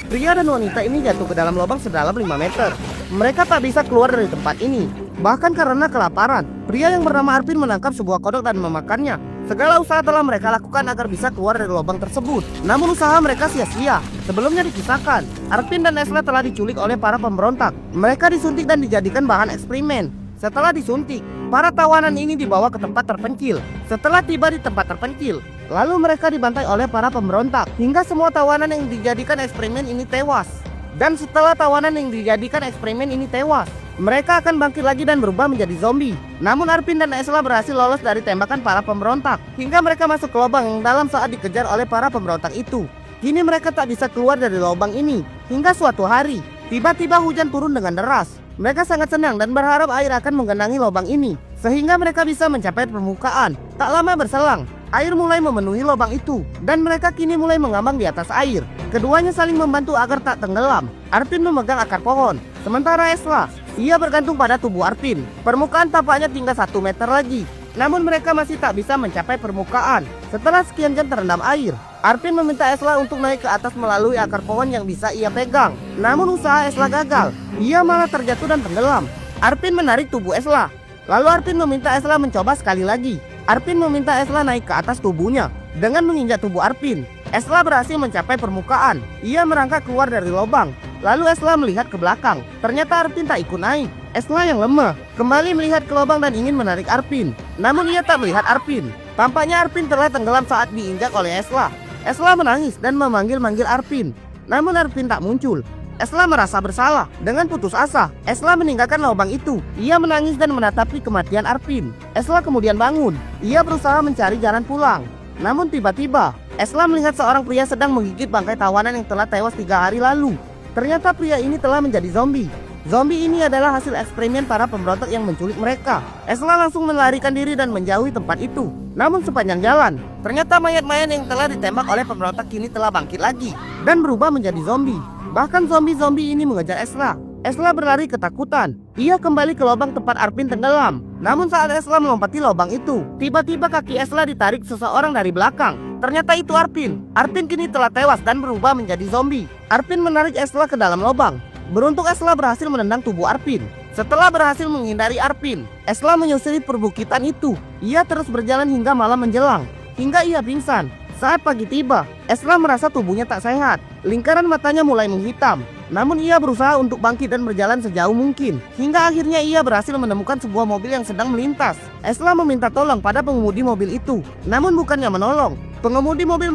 Pria dan wanita ini jatuh ke dalam lubang sedalam 5 meter. Mereka tak bisa keluar dari tempat ini, bahkan karena kelaparan. Pria yang bernama Arvin menangkap sebuah kodok dan memakannya. Segala usaha telah mereka lakukan agar bisa keluar dari lubang tersebut. Namun usaha mereka sia-sia. Sebelumnya dikisahkan, Arvin dan Esla telah diculik oleh para pemberontak. Mereka disuntik dan dijadikan bahan eksperimen. Setelah disuntik, para tawanan ini dibawa ke tempat terpencil. Setelah tiba di tempat terpencil, lalu mereka dibantai oleh para pemberontak hingga semua tawanan yang dijadikan eksperimen ini tewas. Dan setelah tawanan yang dijadikan eksperimen ini tewas, mereka akan bangkit lagi dan berubah menjadi zombie. Namun Arvin dan Esla berhasil lolos dari tembakan para pemberontak hingga mereka masuk ke lubang yang dalam saat dikejar oleh para pemberontak itu. Kini mereka tak bisa keluar dari lubang ini. Hingga suatu hari, tiba-tiba hujan turun dengan deras. Mereka sangat senang dan berharap air akan menggenangi lubang ini, sehingga mereka bisa mencapai permukaan. Tak lama berselang, air mulai memenuhi lubang itu, dan mereka kini mulai mengambang di atas air. Keduanya saling membantu agar tak tenggelam. Arvin memegang akar pohon, sementara Esla, ia bergantung pada tubuh Arvin. Permukaan tampaknya tinggal 1 meter lagi, namun mereka masih tak bisa mencapai permukaan. Setelah sekian jam terendam air, Arvin meminta Esla untuk naik ke atas melalui akar pohon yang bisa ia pegang. Namun usaha Esla gagal, ia malah terjatuh dan tenggelam. Arvin menarik tubuh Esla, lalu Arvin meminta Esla mencoba sekali lagi. Arvin meminta Esla naik ke atas tubuhnya. Dengan menginjak tubuh Arvin, Esla berhasil mencapai permukaan. Ia merangkak keluar dari lubang. Lalu Esla melihat ke belakang. Ternyata Arvin tak ikut naik. Esla yang lemah kembali melihat ke lubang dan ingin menarik Arvin. Namun ia tak melihat Arvin. Tampaknya Arvin telah tenggelam saat diinjak oleh Esla. Esla menangis dan memanggil-manggil Arvin. Namun Arvin tak muncul. Esla merasa bersalah. Dengan putus asa, Esla meninggalkan lubang itu. Ia menangis dan menatapi kematian Arvin. Esla kemudian bangun. Ia berusaha mencari jalan pulang. Namun tiba-tiba, Esla melihat seorang pria sedang menggigit bangkai tawanan yang telah tewas 3 hari lalu. Ternyata pria ini telah menjadi zombie. Zombie ini adalah hasil eksperimen para pemberontak yang menculik mereka. Esla langsung melarikan diri dan menjauhi tempat itu. Namun sepanjang jalan, ternyata mayat-mayat yang telah ditembak oleh pemberontak kini telah bangkit lagi dan berubah menjadi zombie. Bahkan zombie-zombie ini mengejar Esla. Esla berlari ketakutan. Ia kembali ke lubang tempat Arvin tenggelam. Namun saat Esla melompati lubang itu, tiba-tiba kaki Esla ditarik seseorang dari belakang. Ternyata itu Arvin. Arvin kini telah tewas dan berubah menjadi zombie. Arvin menarik Esla ke dalam lubang. Beruntung Esla berhasil menendang tubuh Arvin. Setelah berhasil menghindari Arvin, Esla menyusuri perbukitan itu. Ia terus berjalan hingga malam menjelang, hingga ia pingsan. Saat pagi tiba, Esla merasa tubuhnya tak sehat. Lingkaran matanya mulai menghitam. Namun ia berusaha untuk bangkit dan berjalan sejauh mungkin. Hingga akhirnya ia berhasil menemukan sebuah mobil yang sedang melintas. Esla meminta tolong pada pengemudi mobil itu. Namun bukannya menolong, pengemudi mobil